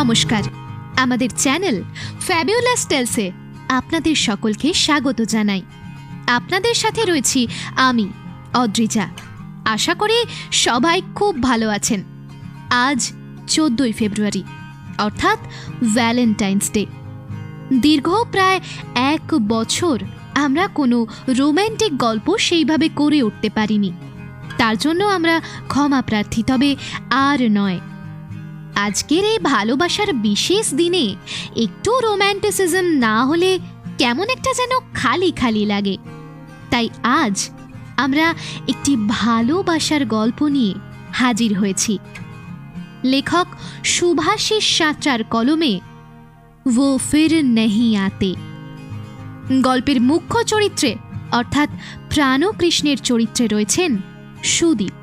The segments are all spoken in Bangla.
নমস্কার, আমাদের চ্যানেল ফ্যাবিউলাস টেলসে আপনাদের সকলকে স্বাগত জানাই। আপনাদের সাথে রয়েছি আমি অদ্রিজা। আশা করি সবাই খুব ভালো আছেন। আজ 14ই ফেব্রুয়ারি, অর্থাৎ ভ্যালেন্টাইন্স ডে। দীর্ঘ প্রায় 1 বছর আমরা কোনো রোম্যান্টিক গল্প সেইভাবে করে উঠতে পারিনি। তার জন্য আমরা ক্ষমা প্রার্থী, তবে আর নয়। আজকের এই ভালোবাসার বিশেষ দিনে একটু রোম্যান্টিসিজম না হলে কেমন একটা যেন খালি খালি লাগে। তাই আজ আমরা একটি ভালোবাসার গল্প নিয়ে হাজির হয়েছি। লেখক শুভাশিস সাঁতরার কলমে वो फिर नहीं आते। গল্পের মুখ্য চরিত্রে অর্থাৎ প্রাণকৃষ্ণের চরিত্রে রয়েছেন সুদীপ।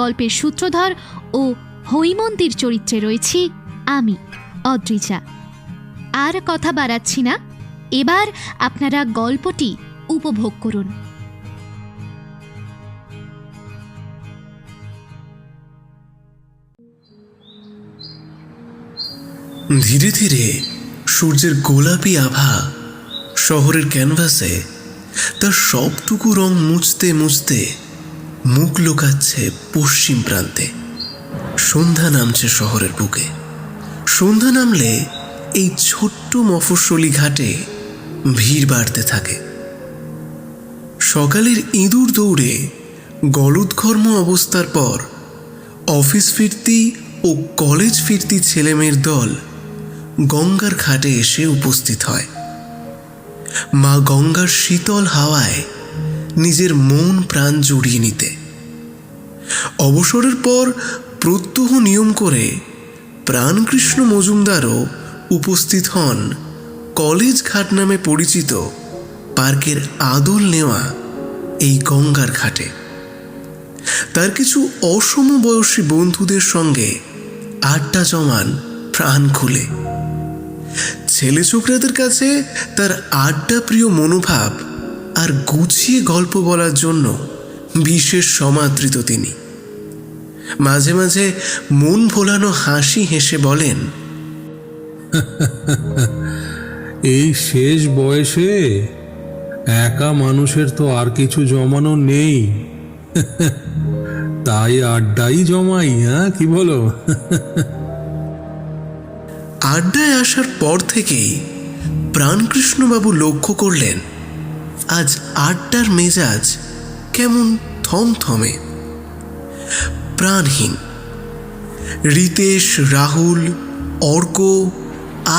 গল্পের সূত্রধর ও হৈমন্তীর চরিত্রে রয়েছি আমি অদ্রিজা। আর কথা বাড়াচ্ছি না, এবার আপনারা গল্পটি উপভোগ করুন। ধীরে ধীরে সূর্যের গোলাপি আভা শহরের ক্যানভাসে তার সবটুকু রং মুছতে মুছতে মুখ লুকাচ্ছে পশ্চিম প্রান্তে। সন্ধ্যা নামছে শহরের বুকে। সন্ধ্যা নামলে এই ছোট্ট মফস্বলী ঘাটে ভিড় বাড়তে থাকে। সকালের ইঁদুর দৌড়ে গলদঘর্ম অবস্থার পর অফিস ফিরতি ও কলেজ ফিরতি ছেলেমেয়ের দল গঙ্গার ঘাটে এসে উপস্থিত হয়। মা গঙ্গার শীতল হাওয়ায় নিজের মন প্রাণ জুড়িয়ে নিতে। অবসরের পর প্রত্যহ নিয়ম করে প্রাণকৃষ্ণ মজুমদারও উপস্থিত হন কলেজ ঘাট নামে পরিচিত পার্কের আদল নেওয়া এই গঙ্গার ঘাটে। তার কিছু অসমবয়সী বন্ধুদের সঙ্গে আড্ডা জমান প্রাণ খুলে। ছেলে ছোকরাদের কাছে তার আড্ডা প্রিয় মনোভাব আর গুছিয়ে গল্প বলার জন্য বিশেষ সমাদৃত তিনি। মাঝে মাঝে মন ভোলানো হাসি হেসে বলেন, এই শেষ বয়সে একা মানুষের তো আর কিছু জমানো নেই, তাই আড্ডাই জমাই। হ্যাঁ, কি বলো? আড্ডায় আসার পর থেকেই প্রাণকৃষ্ণবাবু লক্ষ্য করলেন আজ আড্ডার মেজাজ কেমন থমথমে, প্রাণহীন। রিতেশ, রাহুল, অর্ক,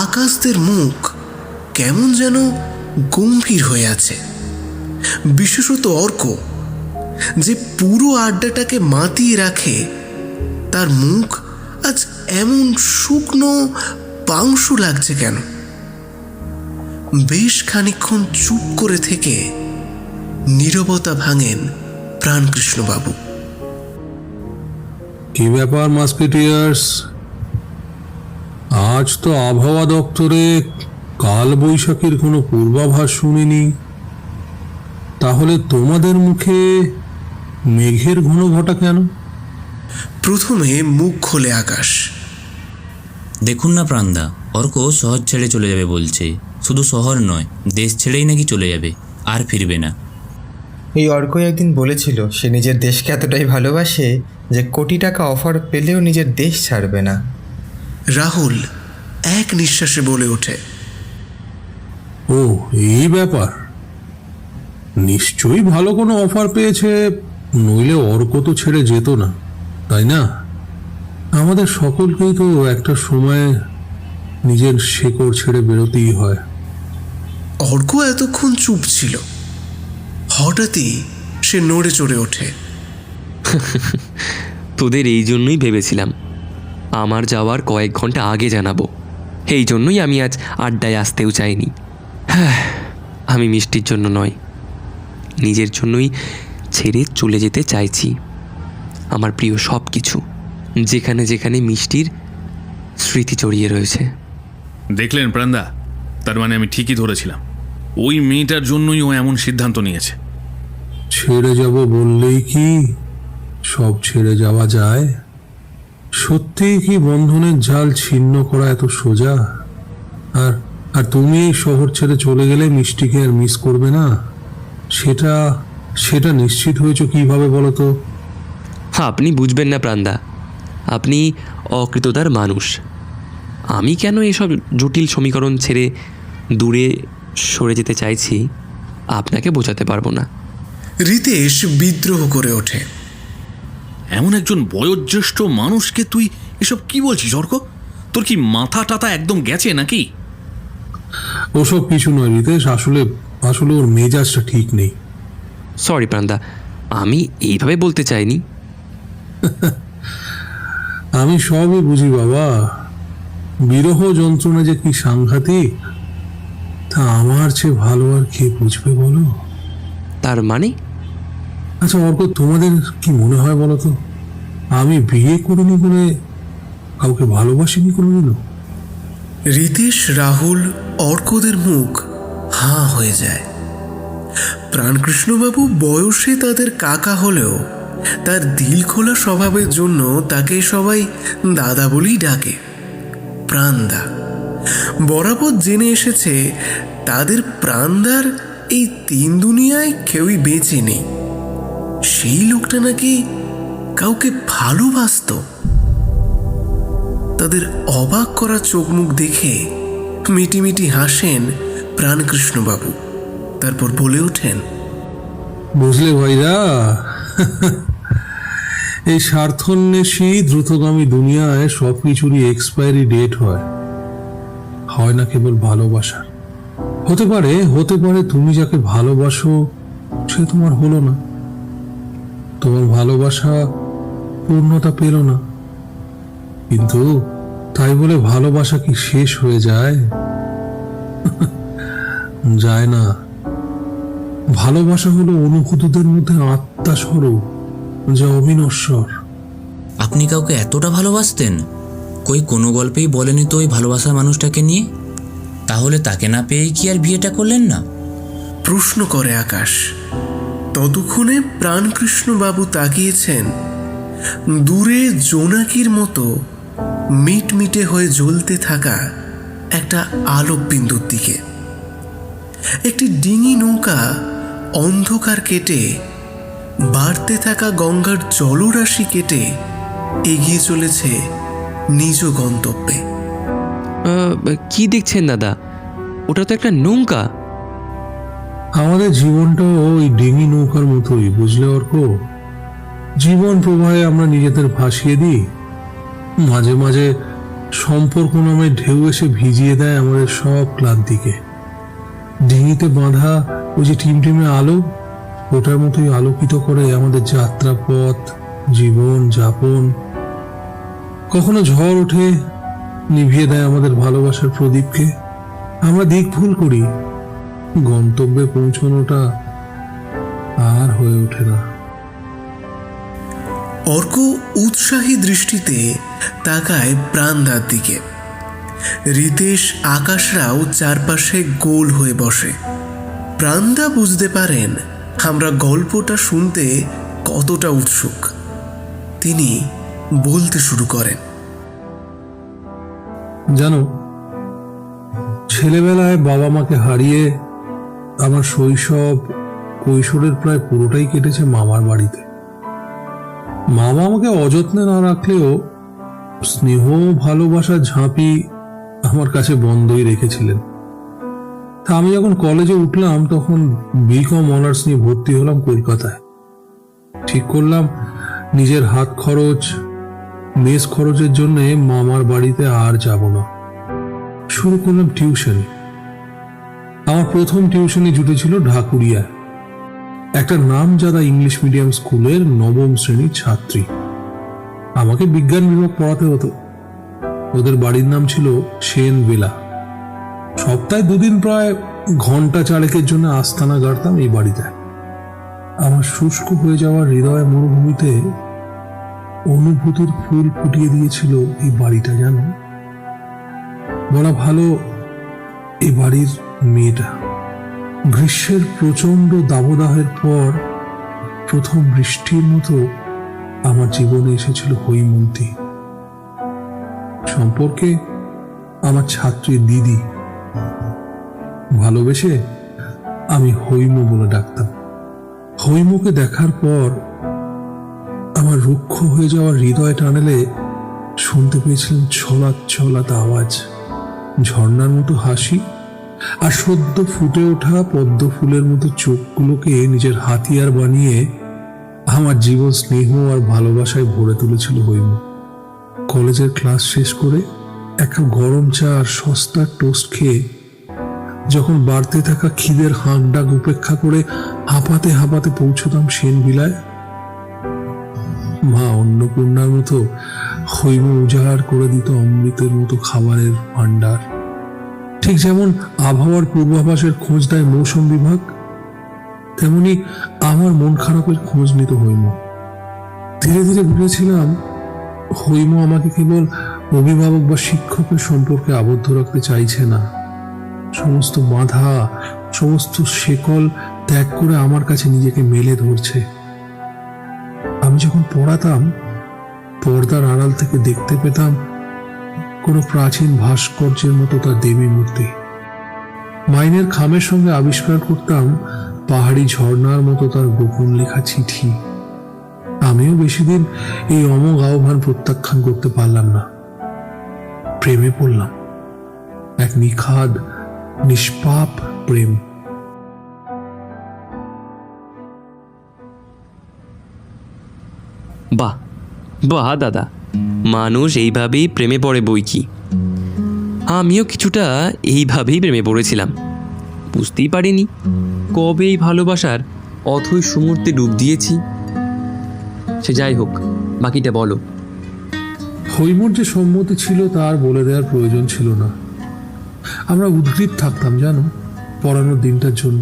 আকাশদের মুখ কেমন যেন গম্ভীর হয়ে আছে। বিশেষত অর্ক, যে পুরো আড্ডাটাকে মাতিয়ে রাখে, তার মুখ আজ এমন শুকনো পাংশু লাগছে কেন? বেশ খানিকক্ষণ চুপ করে থেকে নীরবতা ভাঙেন প্রাণকৃষ্ণবাবু। কি ব্যাপার মাস্কেটিয়ার্স, আজ তো আবহাওয়া দপ্তরে কাল বৈশাখীর কোনো পূর্বাভাস শুনিনি, তাহলে তোমাদের মুখে মেঘের ঘন ঘটা কেন? প্রথমে মুখ খোলে আকাশ। দেখুন না প্রাণদা, অর্ক শহর ছেড়ে চলে যাবে বলছে। শুধু শহর নয়, দেশ ছেড়েই নাকি চলে যাবে, আর ফিরবে না। এই অর্ক একদিন বলেছিল সে নিজের দেশকে এতটাই ভালোবাসে যে কোটি টাকা অফার পেলেও নিজের দেশ ছাড়বে না। রাহুল এক নিঃশ্বাসে বলে ওঠে, ও এই ব্যাপার, নিশ্চয়ই ভালো কোনো অফার পেয়েছে, নইলে অর্ক তো ছেড়ে যেত না, তাই না? আমাদের সকলকেই তো একটা সময় নিজের শেকড় ছেড়ে বেরোতেই হয়। অর্ক এতক্ষণ চুপ ছিল, হঠাৎই সে নড়ে চড়ে ওঠে। তোদের এই জন্যই ভেবেছিলাম আমার যাওয়ার কয়েক ঘন্টা আগে জানাবো, এই জন্যই আমি আজ আড্ডায় আসতেও চাইনি। হ্যাঁ, আমি মিষ্টির জন্য নয়, নিজের জন্যই ছেড়ে চলে যেতে চাইছি আমার প্রিয় সব কিছু, যেখানে যেখানে মিষ্টির স্মৃতি জড়িয়ে রয়েছে। দেখলেন প্রাণদা, তার মানে আমি ঠিকই ধরেছিলাম, ওই মেয়েটার জন্যই ও এমন সিদ্ধান্ত নিয়েছে। ছেড়ে যাব বললেই কি সব ছেড়ে যাওয়া যায়? সত্যিই কি বন্ধনের জাল ছিন্ন করা এত সোজা? আর আর তুমি এই শহর ছেড়ে চলে গেলে মিষ্টিকে আর মিস করবে না, সেটা সেটা নিশ্চিত হয়েছ কিভাবে বলো তো? আপনি বুঝবেন না প্রাণদা, আপনি অকৃতদার মানুষ। আমি কেন এসব জটিল সমীকরণ ছেড়ে দূরে সরে যেতে চাইছি আপনাকে বোঝাতে পারবো না। রিতেশ বিদ্রোহ করে ওঠে। এমন একজন বয়োজ্যেষ্ঠ মানুষকে তুই এসব কি বলছিস অর্ক? তোর কি মাথা টাথা একদম গেছে নাকি? ওসব কিছু নয় রিতেশ, আসলে আসলে ওর মেজাজটা ঠিক নেই। সরি প্রাণদা, আমি এইভাবে বলতে চাইনি। আমি সবই বুঝি বাবা, বিরহ যন্ত্রণা যে কি সাংঘাতিক তা আমার চেয়ে ভালো আর কে বুঝবে বলো? তার মানে? আচ্ছা অর্ক, তোমাদের কি মনে হয় বলো তো, আমি বিয়ে করিনি বলে কাউকে ভালোবাসিনি কোনোদিনও? রিতেশ, রাহুল, অর্কদের মুখ হাঁ হয়ে যায়। প্রাণকৃষ্ণবাবু বয়সে তাদের কাকা হলেও তার দিল খোলা স্বভাবের জন্য তাকে সবাই দাদা বলেই ডাকে, প্রাণদা। বরাবর জেনে এসেছে তাদের প্রাণদার এই তিন দুনিয়ায় কেউই বেঁচে নেই। সেই লোকটা নাকি কাউকে ভালোবাসতো। তাদের অবাক করা চোখ মুখ দেখে মিটিমিটি হাসেন প্রাণকৃষ্ণবাবু, তারপর বলে ওঠেন, বুঝলে ভাইরা, এই স্বার্থন্বেষী দ্রুতগামী দুনিয়ায় সব কিছুরই এক্সপায়ারি ডেট হয় না কেবল ভালোবাসার। হতে পারে তুমি যাকে ভালোবাসো সে তোমার হলো না, তোমার ভালোবাসা পূর্ণতা পেল না, কিন্তু তাই বলে ভালোবাসা কি শেষ হয়ে যায়? যায় না। ভালোবাসা হলো অনুভূতিদের মধ্যে আত্মা স্বরূপ, যা অবিনশ্বর। আপনি কাউকে এতটা ভালোবাসতেন? কই কোনো গল্পেই বলেনি তো ওই ভালোবাসার মানুষটাকে নিয়ে? তাহলে তাকে না পেয়েই কি আর বিয়েটা করলেন না? প্রশ্ন করে আকাশ। ততক্ষণে প্রাণকৃষ্ণবাবু তাকিয়েছেন দূরে জোনাকির মতো মিটমিটে হয়ে জ্বলতে থাকা একটা আলোক বিন্দুর দিকে। একটি ডিঙি নৌকা অন্ধকার কেটে বাড়তে থাকা গঙ্গার জলরাশি কেটে এগিয়ে চলেছে নিজ গন্তব্যে। কি দেখছেন দাদা? ওটা তো একটা নৌকা। আমাদের জীবনটাও ওই ডিঙি নৌকার মতোই, বুঝলে অর্ক? জীবন প্রবাহে আমরা নিজেদের ভাসিয়ে দিই, মাঝে মাঝে সম্পর্ক নামে ঢেউ এসে ভিজিয়ে দেয় আমাদের সব ক্লান্তিকে। ডিঙিতে বাঁধা ওই যে টিমটিমে আলো, ওটার মতোই আলোকিত করে আমাদের যাত্রা পথ, জীবন যাপন। কখনো ঝড় ওঠে, নিভিয়ে দেয় আমাদের ভালোবাসার প্রদীপকে। আমরা দিক ভুল করি, গন্তব্যে পৌঁছানোটা আর হয়ে ওঠে না। অর্ক উৎসাহী দৃষ্টিতে তাকায় প্রাণদার দিকে। রিতেশ, আকাশরাও চারপাশে গোল হয়ে বসে। প্রাণদা বুঝতে পারেন আমরা গল্পটা শুনতে কতটা উৎসুক। তিনি বলতে শুরু করেন, জানো, ছেলেবেলায় বাবা মাকে হারিয়ে আমার শৈশব কৈশোরের প্রায় পুরোটাই কেটেছে মামার বাড়িতে। মামা আমাকে অযত্নে না রাখলেও স্নেহ ভালোবাসার ঝাঁপি আমার কাছে বন্ধই রেখেছিলেন। তা আমি যখন কলেজে উঠলাম তখন বিকম অনার্স নিয়ে ভর্তি হলাম কলকাতায়। ঠিক করলাম নিজের হাত খরচ, মেস খরচের জন্য মামার বাড়িতে আর যাব না। শুরু করলাম টিউশন। আমার প্রথম টিউশনে জুটেছিল ঢাকুরিয়ায়, একটা নামজাদা ইংলিশ মিডিয়াম স্কুলের নবম শ্রেণীর ছাত্রী। আমাকে বিজ্ঞান বিভাগ পড়াতে হতো। ওদের বাড়ির নাম ছিল সেন বেলা। সপ্তাহে দুদিন প্রায় ঘন্টা চারেকের জন্য আস্তানা গাড়তাম এই বাড়িতে। আমার শুষ্ক হয়ে যাওয়া হৃদয় মরুভূমিতে অনুভূতির ফুল ফুটিয়ে দিয়েছিল এই বাড়িটা। জানো, বলা ভালো এই বাড়ির মেয়েটা। গ্রীষ্মের প্রচন্ড দাবদাহের পর প্রথম বৃষ্টির মতো আমার জীবনে এসেছিল হৈমন্তী। সম্পর্কে আমার ছাত্রী দিদি। ভালোবেসে আমি হৈম বলে ডাকতাম। হৈমকে দেখার পর আমার রুক্ষ হয়ে যাওয়ার হৃদয় টানেলে শুনতে পেয়েছিলাম ছলাৎ ছলাৎ আওয়াজ, ঝর্ণার মতো হাসি, আর সদ্য ফুটে ওঠা পদ্ম ফুলের মতো চোখগুলোকে নিজের হাতিয়ার বানিয়ে আমার জীবন স্নেহ আর ভালোবাসায় ভরে তুলেছিল হৈম। কলেজের ক্লাস শেষ করে এক কাপ গরম চা আর সস্তার টোস্ট খেয়ে যখন বাড়তে থাকা খিদের হাঁক ডাক উপেক্ষা করে হাঁপাতে হাঁপাতে পৌঁছতাম সেন বিলায়, মা অন্নপূর্ণার মতো হৈম উজাড় করে দিত অমৃতের মতো খাবারের ভাণ্ডার। ঠিক যেমন আবহাওয়ার পূর্বাভাসের খোঁজ দেয় মৌসুম বিভাগ, তেমনি আমার মন খারাপের খোঁজ নিত হৈম। ধীরে ধীরে বুঝেছিলাম হৈম আমাকে কেবল অভিভাবক বা শিক্ষকের সম্পর্কে আবদ্ধ রাখতে চাইছে না, সমস্ত বাধা, সমস্ত শেকল ত্যাগ করে আমার কাছে নিজেকে মেলে ধরছে। আমি যখন পড়াতাম, পর্দার আড়াল থেকে দেখতে পেতাম কোনো প্রাচীন ভাস্কর্যের মতো তার দেবী মূর্তি। মাইনের খামের সঙ্গে আবিষ্কার করতাম পাহাড়ি ঝর্ণার মতো তার গোপন লেখা চিঠি। আমিও বেশি দিন এই অমোঘ আহ্বান প্রত্যাখ্যান করতে পারলাম না। প্রেমে পড়লাম, এক নিখাদ নিষ্পাপ প্রেম। বাহ বাহ দাদা, মানুষ এইভাবেই প্রেমে পড়ে বই কি। আমিও কিছুটা এইভাবেই প্রেমে পড়েছিলাম, বুঝতেই পারিনি কবে এই ভালোবাসার অথৈ সমুদ্রে ডুব দিয়েছি। সে যাই হোক, বাকিটা বলো। হৈমর যে সম্মতি ছিল তার বলে দেওয়ার প্রয়োজন ছিল না। আমরা উদ্গ্রীব থাকতাম জানো পড়ানোর দিনটার জন্য।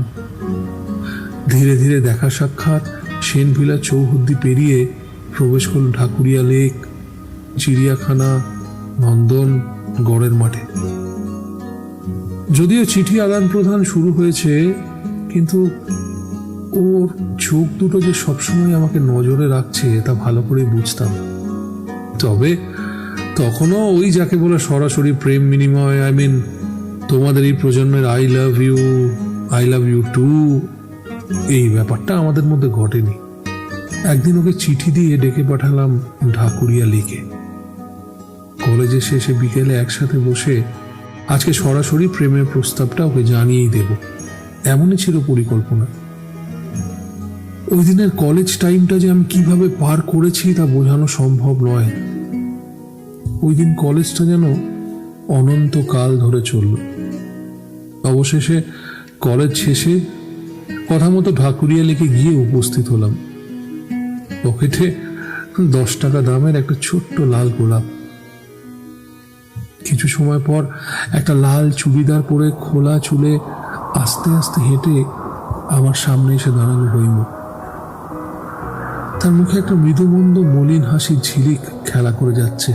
ধীরে ধীরে দেখা সাক্ষাৎ সেনভিলা চৌহদ্দি পেরিয়ে প্রবেশ করল ঢাকুরিয়া লেক, চিড়িয়াখানা, নন্দন, গড়ের মাঠে। যদিও চিঠি আদান প্রদান শুরু হয়েছে, কিন্তু ওর চোখ দুটো যে সবসময় আমাকে নজরে রাখছে তা ভালো করে বুঝতাম। তবে তখনও ওই যাকে বলে সরাসরি প্রেম বিনিময়, তোমাদের এই প্রজন্মের আই লাভ ইউ টু, এই ব্যাপারটা আমাদের মধ্যে ঘটেনি। একদিন ওকে চিঠি দিয়ে ডেকে পাঠালাম ঢাকুরিয়া লেকে। কলেজে শেষে বিকেলে একসাথে বসে আজকে সরাসরি প্রেমের প্রস্তাবটা ওকে জানিয়েই দেব, এমনই ছিল পরিকল্পনা। ওই দিনের কলেজ টাইমটা যে আমি কিভাবে পার করেছি তা বোঝানো সম্ভব নয়। ওই দিন কলেজটা যেন অনন্তকাল ধরে চলল। অবশেষে কলেজ শেষে কথা মতো ঢাকুরিয়া লেকে গিয়ে উপস্থিত হলাম। পকেটে 10 টাকা দামের একটা ছোট্ট লাল গোলাপ। কিছু সময় পর একটা লাল চুড়িদার পরে খোলা চুলে আস্তে আস্তে হেঁটে আমার সামনে এসে দাঁড়ানো হৈম। তার মুখে একটা মৃদুমন্দ মলিন হাসির ঝিলিক খেলা করে যাচ্ছে।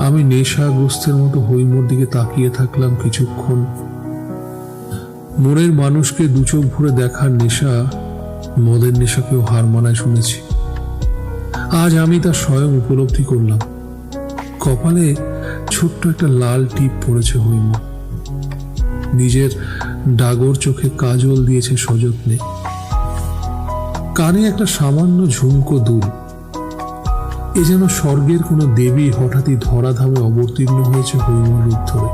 আমি নেশাগ্রস্তের মতো হৈমর দিকে তাকিয়ে থাকলাম কিছুক্ষণ। মনের মানুষকে দুচোখ ভরে দেখার নেশা মদের নেশাকেও হার মানায় শুনেছি। আজ আমি তা স্বয়ং উপলব্ধি করলাম। কপালে ছোট্ট একটা লাল টিপ পড়েছে হৈম, নিজের ডাগর চোখে কাজল দিয়েছে সযত্নে, কানে একটা সামান্য ঝুমকো দুল। এ যেন স্বর্গের কোনো দেবী হঠাৎই ধরাধামে অবতীর্ণ হয়েছে হৈমর রূপ ধরে।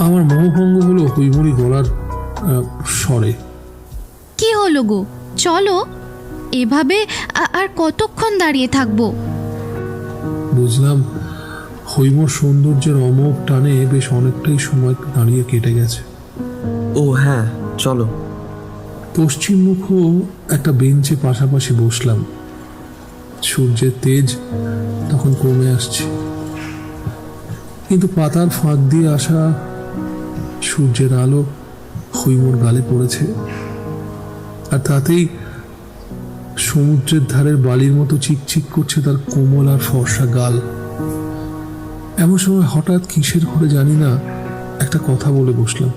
আমার মোহভঙ্গ হলো হৈমরি গলার স্বরে। কি হলো গো, চলো। এভাবে আর কতক্ষণ দাঁড়িয়ে থাকবো? বুঝলাম হৈমর সৌন্দর্যের অমোঘ টানে বেশ অনেকটাই সময় দাঁড়িয়ে কেটে গেছে। ও হ্যাঁ, চলো। পশ্চিমমুখ একটা বেঞ্চে পাশাপাশি বসলাম। সূর্যের তেজ তখন কমে আসছে, কিন্তু পাতার ফাঁক দিয়ে আসা সূর্যের আলো হৈমর গালে পড়েছে, আর তাতেই সমুদ্রের ধারের বালির মতো চিকচিক করছে তার কোমল আর ফর্সা গাল। এমন সময় হঠাৎ কিসের করে জানি না একটা কথা বলে বসলাম।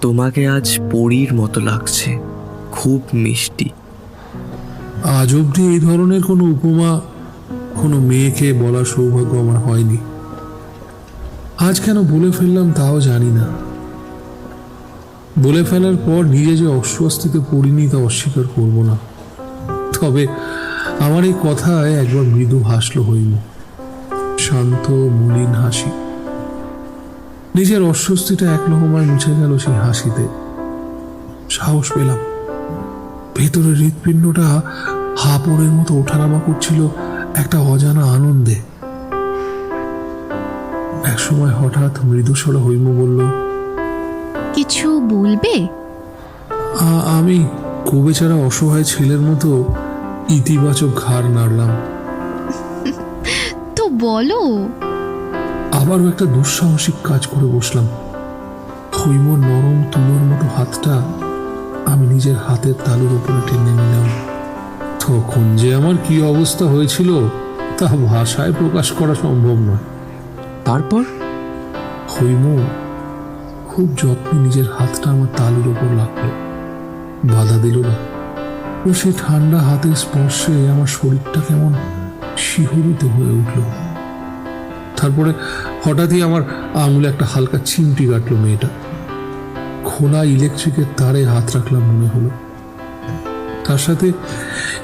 তোমাকে আজ পরীর মতো লাগছে, খুব মিষ্টি। আজ অবধি এই ধরনের কোনো উপমা কোনো মেয়েকে বলার সৌভাগ্য আমার হয়নি। আজ কেন বলে ফেললাম তাও জানি না। বলে ফেলার পর নিজে যে অস্বস্তিতে পড়িনি তা অস্বীকার করব না। তবে আমার এই কথায় একবার মৃদু হাসলো হইল, শান্ত মলিন হাসি। নিজের অস্বস্তিটা এক লহমায় মুছে গেল সেই হাসিতে। সাহস পেলাম। ভেতরের হৃৎপিণ্ডটা হাঁপড়ের মতো ওঠানামা করছিল একটা অজানা আনন্দে। একসময় হঠাৎ মৃদুস্বরে হৈম বলল, কিছু বলবে? আমি কুবেচারা অসহায় ছেলের মতো ইতিবাচক ঘাড় নাড়লাম। তো বলো। আবারও একটা দুঃসাহসিক কাজ করে বসলাম। হৈমর নরম তুলোর মতো হাতটা আমি নিজের হাতের তালুর উপরে টেনে নিলাম। তখন যে আমার কি অবস্থা হয়েছিল তা ভাষায় প্রকাশ করা সম্ভব নয়। তারপর হৈম খুব যত্নে নিজের হাতটা আমার তালুর ওপর লাগলো, বাধা দিল না। ও সেই ঠান্ডা হাতের স্পর্শে আমার শরীরটা কেমন শিহরিত হয়ে উঠল। তারপরে হঠাৎই আমার আঙুলে একটা হালকা চিমটি কাটলো মেয়েটা। খোলা ইলেকট্রিকের তারে হাত রাখলাম মনে হলো। তার সাথে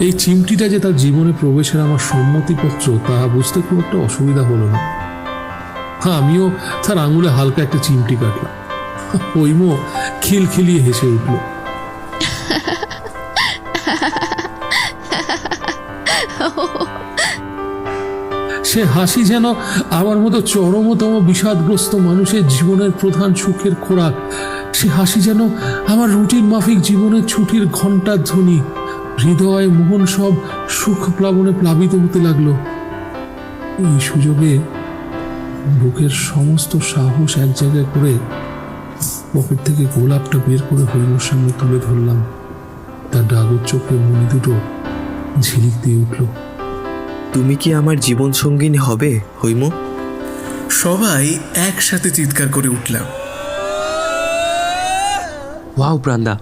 এই চিমটিটা যে তার জীবনে প্রবেশের আমার সম্মতিপত্র তা বুঝতে খুব একটা অসুবিধা হলো না। আমিও তার আঙুলে হালকা একটা চিমটি কাটলাম। হৈম খিলখিলিয়ে হেসে উঠল। সে হাসি যেন আমার মতো চরমতম বিষাদগ্রস্ত মানুষের জীবনের প্রধান সুখের খোরাক। সে হাসি যেন আমার রুটিন মাফিক জীবনের ছুটির ঘণ্টার ধ্বনি। হৃদয় মোহন সব সুখ প্লাবনে প্লাবিত হতে লাগলো। এই সুযোগে বুকের সমস্ত সাহস এক জায়গায় করে পকেট থেকে গোলাপটা বের করে হৈমর সামনে তুলে ধরলাম। তার ডাগর চোখে মনি দুটো ঝিলিক দিয়ে উঠল। তুমি কি আমার জীবন সঙ্গিনী হবে হৈম? সবাই একসাথে চিৎকার করে উঠলাম। ওয়াও প্রান্দা,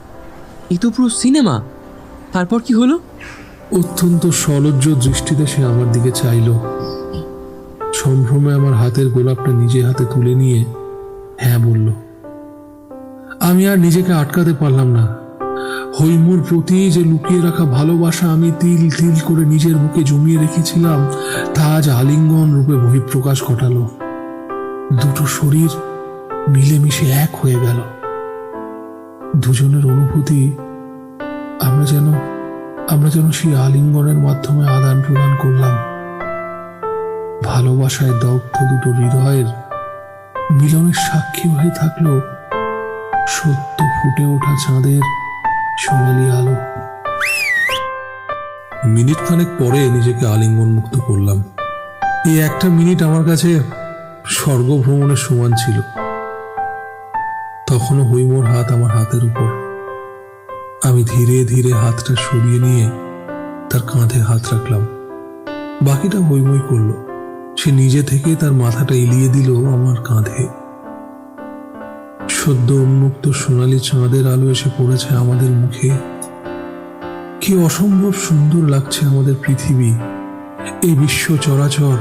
এই তো পুরো সিনেমা। তারপর কি হলো? অত্যন্ত সলজ্জ দৃষ্টিতে সে আমার দিকে চাইল। সম্ভ্রমে আমার হাতের গোলাপটা নিজে হাতে তুলে নিয়ে হ্যাঁ বলল। আমি আর নিজেকে আটকাতে পারলাম না। হৈমুর প্রতি যে লুকিয়ে রাখা ভালোবাসা আমি তিল তিল করে নিজের বুকে জমিয়ে রেখেছিলাম তা আজ আলিঙ্গন রূপে বহিঃপ্রকাশ ঘটালো। দুটো শরীর মিলেমিশে এক হয়ে গেল। দুজনের অনুভূতি আমরা যেন সেই আলিঙ্গনের মাধ্যমে আদান প্রদান করলাম। ভালোবাসায় দগ্ধ দুটো হৃদয়ের মিলনের সাক্ষী হয়ে থাকলো সত্য ফুটে ওঠা চাঁদের সোনালি আলো। মিনিট খানেক পরে নিজেকে আলিঙ্গন মুক্ত করলাম। এই একটা মিনিট আমার কাছে স্বর্গ ভ্রমণের সমান ছিল। তখনও হৈমর হাত আমার হাতের উপর। আমি ধীরে ধীরে হাতটা সরিয়ে নিয়ে তার কাঁধে হাত রাখলাম। বাকিটা হৈমই করলো। সে নিজে থেকে তার মাথাটা এলিয়ে দিল আমার কাঁধে। সদ্য উন্মুক্ত সোনালি চাঁদের আলো এসে পড়েছে আমাদের মুখে। কি অসম্ভব সুন্দর লাগছে আমাদের পৃথিবী, এই বিশ্ব চরাচর।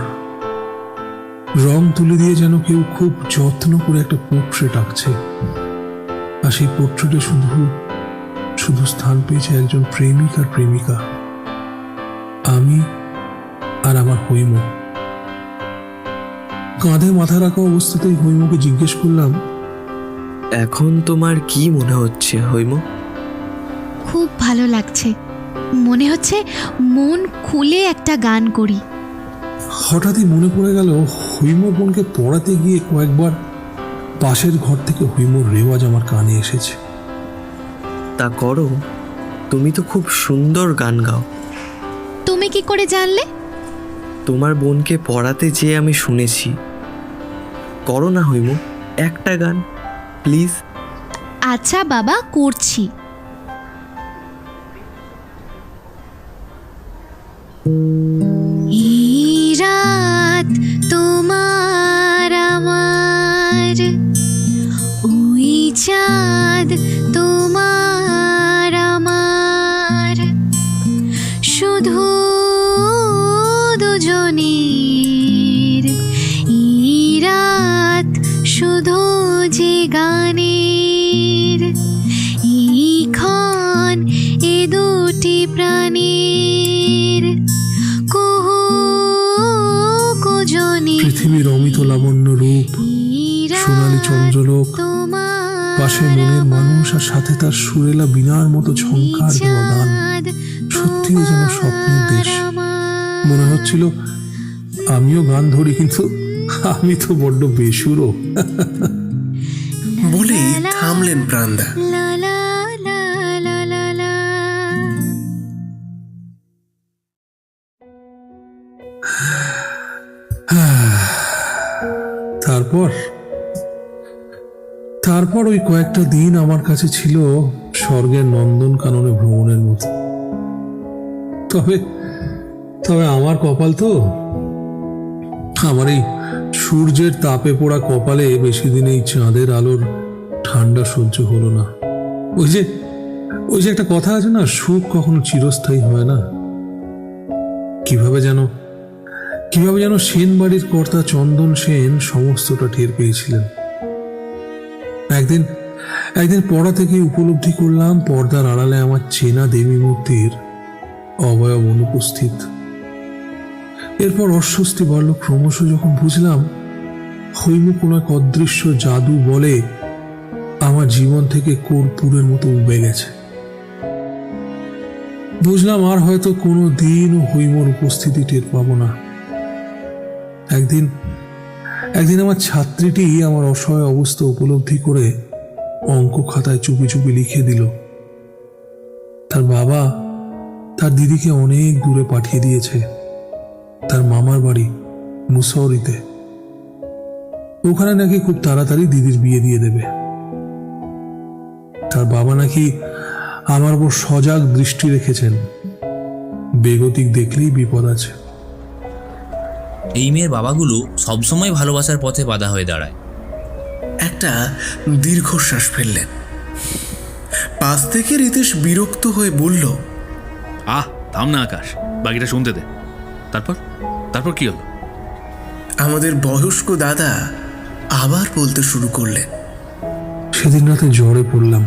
রং তুলে দিয়ে যেন কেউ খুব যত্ন করে একটা পোর্ট্রেট আঁকছে। আর সেই পোর্ট্রেটে শুধু স্থান পেয়েছে একজন প্রেমিক আর প্রেমিকা, আমি আর আমার হৈম। কাঁধে মাথা রাখা অবস্থাতেই হৈমকে জিজ্ঞেস করলাম, এখন তোমার কি মনে হচ্ছে হৈম? খুব ভালো লাগছে। মনে হচ্ছে মন খুলে একটা গান করি। হঠাৎই মনে পড়ে গেল হৈমর বোনকে পড়াতে গিয়ে কয়েকবার পাশের ঘর থেকে হৈমর রেওয়াজ আমার কানে এসেছে। তা করো, তুমি তো খুব সুন্দর গান গাও। তুমি কি করে জানলে? তোমার বোনকে পড়াতে যেয়ে আমি শুনেছি। করো না হৈম, একটা গান প্লিজ। আচ্ছা বাবা, করছি। এই রাত তোমার আমার, ওই চাঁদ তোমার আমার, শুধু দুজনে শুধু যে গানের এইক্ষণ এ দুটি প্রাণীর কুহু কুজনী পৃথিবীর অমিত লাবণ্য রূপ, সোনালী চন্দ্রলোক, পাশে মনের মানুষ, আর সাথে তার সুরেলা বীণার মতো ঝংকার দেওয়া গান। সত্যিই যেন স্বপ্নের দেশ। মনে হচ্ছিল আমিও গান ধরি, কিন্তু আমি তো বড্ড বেসুরো। বলেই থামলেন প্রাণদা। লা লা লা লা লা লা। তারপর ওই কয়েকটা দিন আমার কাছে ছিল স্বর্গের নন্দন কাননে ভ্রমণের মতো। তবে তবে আমার কপাল তো, আমার এই সূর্যের তাপে পোড়া কপালে বেশি দিন এই চাঁদের আলোর ঠান্ডা সহ্য হলো না। ওই যে একটা কথা আছে না, সুখ কখনো চিরস্থায়ী হয় না। কিভাবে যেন সেন বাড়ির কর্তা চন্দন সেন সমস্তটা টের পেয়েছিলেন। একদিন পড়া থেকে উপলব্ধি করলাম পর্দার আড়ালে আমার চেনা দেবী মূর্তির অবয়ব অনুপস্থিত। এরপর অস্বস্তি বাড়ল ক্রমশ, যখন বুঝলাম হৈম কোনো এক অদৃশ্য জাদু বলে আমার জীবন থেকে কর্পূরের মতো উবে গেছে। বুঝলাম আর হয়তো কোনো দিন হৈমর উপস্থিতি টের পাবো না। একদিন আমার ছাত্রীটি আমার অসহায় অবস্থা উপলব্ধি করে অঙ্ক খাতায় চুপি চুপি লিখে দিল তার বাবা তার দিদিকে অনেক দূরে পাঠিয়ে দিয়েছে, তার মামার বাড়ি মুসৌরিতে। ওখানে নাকি খুব তাড়াতাড়ি দিদির বিয়ে দিয়ে দেবে। তার বাবা নাকি আমার উপর সজাগ দৃষ্টি রেখেছেন, বেগতিক দেখলেই বিপদ আছে। এই মেয়ের বাবাগুলো সবসময় ভালোবাসার পথে বাধা হয়ে দাঁড়ায়। একটা দীর্ঘশ্বাস ফেললেন। পাশ থেকে রিতেশ বিরক্ত হয়ে বলল, থাম না আকাশ, বাকিটা শুনতে দে। তারপর কি হলো? আমাদের বয়স্ক দাদা আবার বলতে শুরু করলেন। সেদিন রাতে জ্বরে পড়লাম।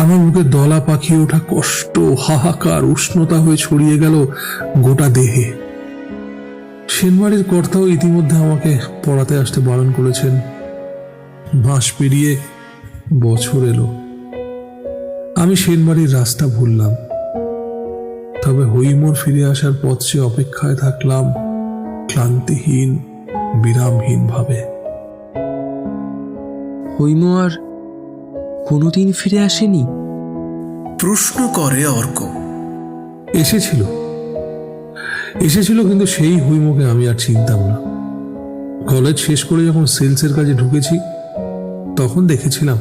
আমার মুখে দলা পাকিয়ে ওঠা কষ্ট, হাহাকার, উষ্ণতা হয়ে ছড়িয়ে গেল গোটা দেহে। সেনবাড়ির কর্তাও ইতিমধ্যে আমাকে পড়াতে আসতে বারণ করেছেন। মাস পেরিয়ে বছর এলো, আমি সেনবাড়ির রাস্তা ভুললাম। তবে হৈমর ফিরে আসার পথ সে অপেক্ষায় থাকলাম ক্লান্তিহীন, বিরামহীন ভাবে। হৈম আর কোনোদিন ফিরে আসেনি? প্রশ্ন করে অর্ক। এসেছিল, কিন্তু সেই হৈমকে আমি আর চিনতাম না। কলেজ শেষ করে যখন সেলসের কাজে ঢুকেছি তখন দেখেছিলাম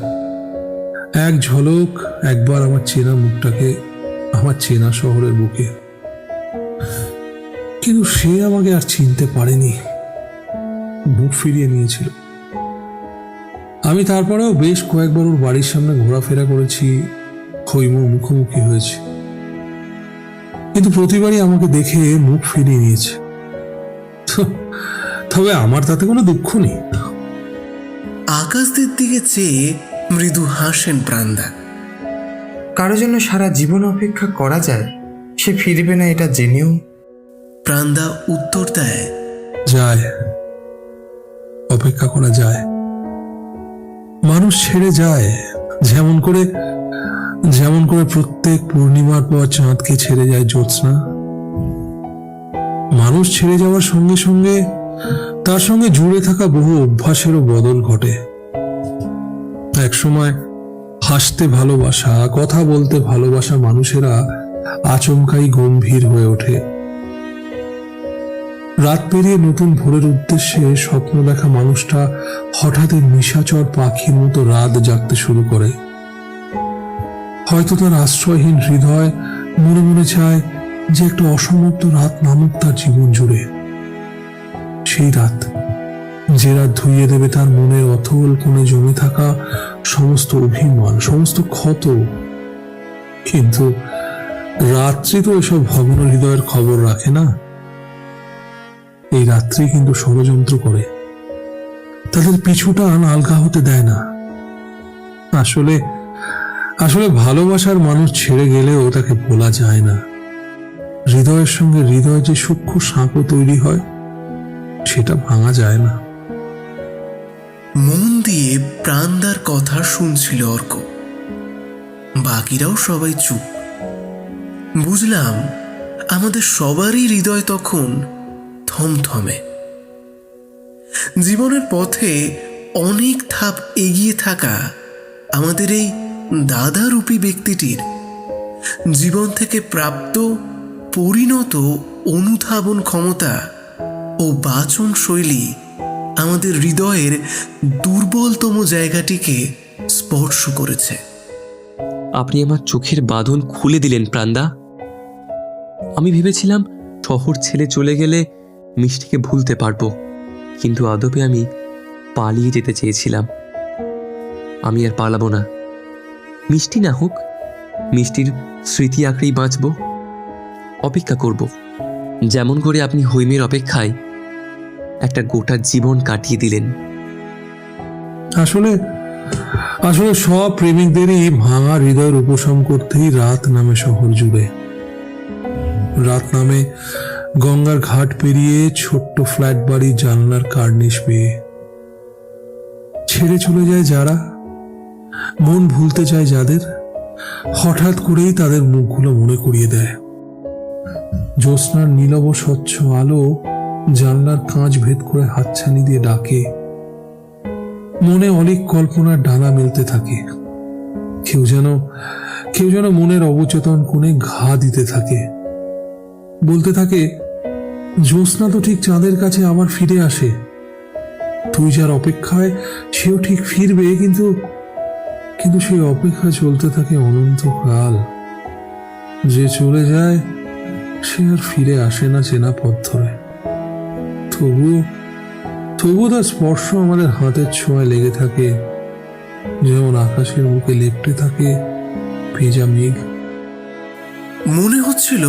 এক ঝলক একবার আমার চেনা মুখটাকে আমার চেনা শহরের বুকে, কিন্তু সে আমাকে আর চিনতে পারেনি, মুখ ফিরিয়ে নিয়েছিল। আমি তারপরেও বেশ কয়েকবার ওর বাড়ির সামনে ঘোরাফেরা করেছি, হৈমর মুখোমুখি হয়েছি, কিন্তু প্রতিবারই আমাকে দেখে মুখ ফিরিয়ে নিয়েছে। তবে আমার তাতে কোনো দুঃখ নেই। আকাশদের দিকে চেয়ে মৃদু হাসেন প্রাণদা। কারো জন্য সারা জীবন অপেক্ষা করা যায়, সে ফিরবে না এটা জেনেও? প্রাণদা উত্তর দেয়, যায়, অপেক্ষা করা যায়। মানুষ ছেড়ে যায়, যেমন করে প্রত্যেক পূর্ণিমার পর চাঁদকে ছেড়ে যায় জ্যোৎস্না। মানুষ ছেড়ে যাওয়ার সঙ্গে সঙ্গে তার সঙ্গে জুড়ে থাকা বহু অভ্যাসেরও বদল ঘটে। একসময় হাসতে ভালোবাসা, কথা বলতে ভালোবাসা মানুষেরা আচমকাই গম্ভীর হয়ে ওঠে। রাত পেরিয়ে নতুন ভোরের উদ্দেশ্যে স্বপ্ন দেখা মানুষটা হঠাৎই নিশাচর পাখির মতো রাত জাগতে শুরু করে। হয়তো তার আশ্রয়হীন হৃদয় মনে মনে চায় যে একটা অসমাপ্ত রাত নামুক তার জীবন জুড়ে। সেই রাত, যে রাত ধুইয়ে দেবে তার মনের অথল কোণে জমে থাকা সমস্ত অভিমান, সমস্ত ক্ষত। কিন্তু রাত্রি তো এসব ভগ্ন হৃদয়ের খবর রাখে না। এই রাত্রি কিন্তু ষড়যন্ত্র করে, তাদের পিছুটান আলগা হতে দেয় না। আসলে আসলে ভালোবাসার মানুষ ছেড়ে গেলেও তাকে ভোলা যায় না। হৃদয়ের সঙ্গে হৃদয় যে সূক্ষ্ম সাঁকো তৈরি হয়, সেটা ভাঙা যায় না। মন দিয়ে প্রাণদার কথা শুনছিল অর্ক। বাকিরাও সবাই চুপ। বুঝলাম আমাদের সবারই হৃদয় তখন থমথমে। জীবনের পথে অনেক ধাপ এগিয়ে থাকা আমাদের এই দাদারূপী ব্যক্তিটির জীবন থেকে প্রাপ্ত পরিণত অনুধাবন ক্ষমতা ও বাচন শৈলী আমাদের হৃদয়ের দুর্বলতম জায়গাটিকে স্পর্শ করেছে। আপনি আমার চোখের বাঁধন খুলে দিলেন প্রাণদা। আমি ভেবেছিলাম শহর ছেড়ে চলে গেলে মিষ্টিকে ভুলতে পারবো, কিন্তু আদপে আমি পালিয়ে যেতে চেয়েছিলাম। আমি আর পালাবো না। মিষ্টি না হোক, মিষ্টির স্মৃতি আঁকড়েই বাঁচব। অপেক্ষা করব, যেমন করে আপনি হৈমের অপেক্ষায় একটা গোটা জীবন কাটিয়ে দিলেন। আসলে আসলে সব প্রেমিকদেরই ভাঙা হৃদয়ের উপশম করতেই রাত নামে শহর জুড়ে। রাত নামে গঙ্গার ঘাট পেরিয়ে ছোট্ট ফ্ল্যাট বাড়ির জানলার কার্নিশ পেয়ে ছেড়ে চলে যায় যারা, মন ভুলতে চায় যাদের, হঠাৎ করেই তাদের মুখগুলো মনে করিয়ে দেয়। জ্যোৎস্নার নীলব স্বচ্ছ আলো জানলার কাঁচ ভেদ করে হাতছানি দিয়ে ডাকে। মনে অনেক কল্পনার ডানা মেলতে থাকে। কেউ যেন মনের অবচেতন কোণে ঘা দিতে থাকে, বলতে থাকে, জ্যোৎস্না তো ঠিক চাঁদের কাছে আবার ফিরে আসে। তুই যার অপেক্ষায়, সেও ঠিক ফিরবে, কিন্তু সেই অপেক্ষা চলতে থাকে অনন্তকাল। যে চলে যায় সে আর ফিরে আসে না চেনা পথ ধরে। তবুও তার স্পর্শ আমাদের হাতের ছোঁয়ায় লেগে থাকে, যেমন আকাশের বুকে লেপ্টে থাকে ভেজা মেঘ। মনে হচ্ছিল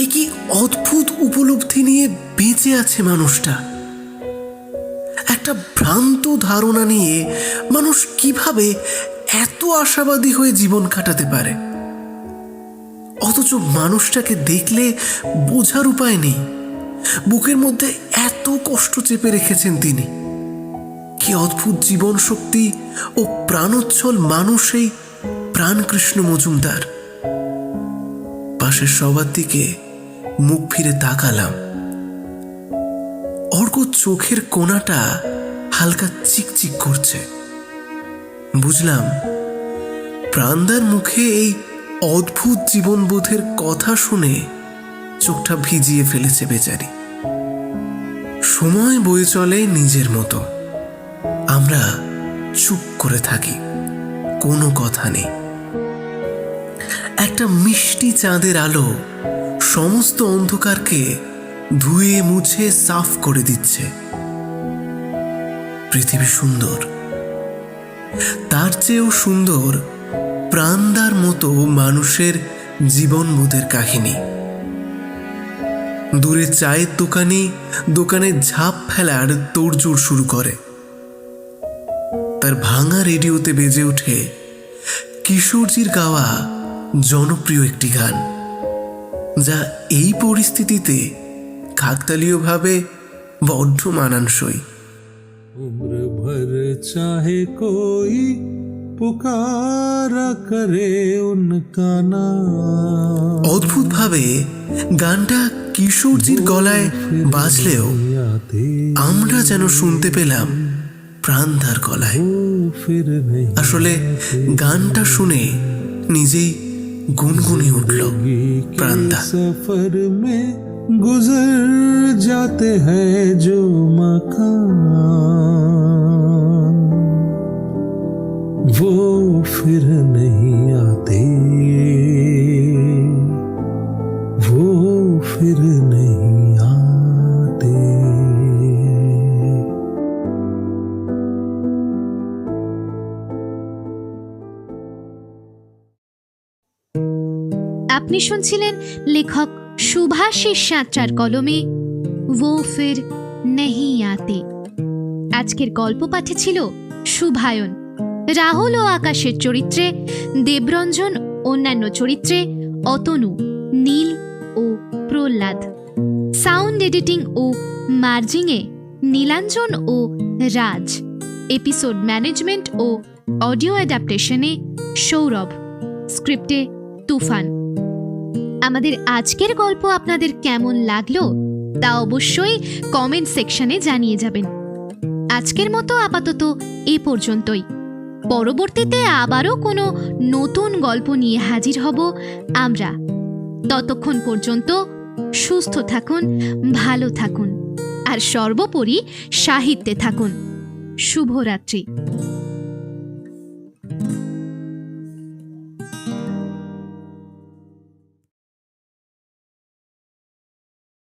এ কি অদ্ভুত উপলব্ধি নিয়ে বেঁচে আছে মানুষটা। একটা ভ্রান্ত ধারণা নিয়ে মানুষ কিভাবে এত আশাবাদী হয়ে জীবন কাটাতে পারে, অথচ মানুষটাকে দেখলে বোঝার উপায় নেই বুকের মধ্যে এত কষ্ট চেপে রেখেছেন তিনি। কি অদ্ভুত জীবন শক্তি ও প্রাণোচ্ছল মানুষ এই প্রাণকৃষ্ণ মজুমদার। পাশের সবার দিকে মুখ ফিরে তাকালাম। অর্ক চোখের কোণাটা হালকা চিকচিক করছে। বুঝলাম প্রাণদার মুখে এই অদ্ভুত জীবনবোধের কথা শুনে চোখটা ভিজিয়ে ফেলেছে বেচারি। সময় বয়ে চলে নিজের মতো। আমরা চুপ করে থাকি, কোনো কথা নেই। একটা মিষ্টি চাঁদের আলো সমস্ত অন্ধকারকে ধুয়ে মুছে সাফ করে দিচ্ছে। পৃথিবী সুন্দর, তার চেয়েও সুন্দর প্রাণদার মতো মানুষের জীবনবোধের কাহিনী। দূরে চায়ের দোকানে ঝাঁপ ফেলার তোড়জোড় শুরু করে। তার ভাঙা রেডিওতে বেজে ওঠে কিশোরজির গাওয়া জনপ্রিয় একটি গান, যা এই পরিস্থিতিতে কাকতালীয়ভাবে বড্ড মানানসই। उम्र भर चाहे कोई पुकारा करे उनका नाम। অদ্ভুতভাবে গানটা কিশোরজির গলায় বাজলেও আমরা যেন শুনতে পেলাম প্রাণদার গলায়। আসলে গানটা শুনে নিজেই গুনগুনি উঠল প্রাণদা। सफर में गुजर जाते हैं जो मकान, वो फिर नहीं आते, वो फिर नहीं आते। আপনি শুনছিলেন লেখক সুভাষিস সাঁতরার কলমে वो फिर नहीं आते। আজ আজকের গল্প পাঠে ছিল শুভায়ন, রাহুল ও আকাশের চরিত্রে দেবরঞ্জন, অন্যান্য চরিত্রে অতনু, নীল ও প্রহ্লাদ। সাউন্ড এডিটিং ও মার্জিংয়ে নীলাঞ্জন ও রাজ। এপিসোড ম্যানেজমেন্ট ও অডিও অ্যাডাপ্টেশনে সৌরভ। স্ক্রিপ্টে তুফান। আমাদের আজকের গল্প আপনাদের কেমন লাগলো তা অবশ্যই কমেন্ট সেকশনে জানিয়ে যাবেন। আজকের মতো আপাতত এ পর্যন্তই। পরবর্তীতে আবারও কোনো নতুন গল্প নিয়ে হাজির হব আমরা। ততক্ষণ পর্যন্ত সুস্থ থাকুন, ভালো থাকুন আর সর্বোপরি সাহিত্যে থাকুন। শুভরাত্রি।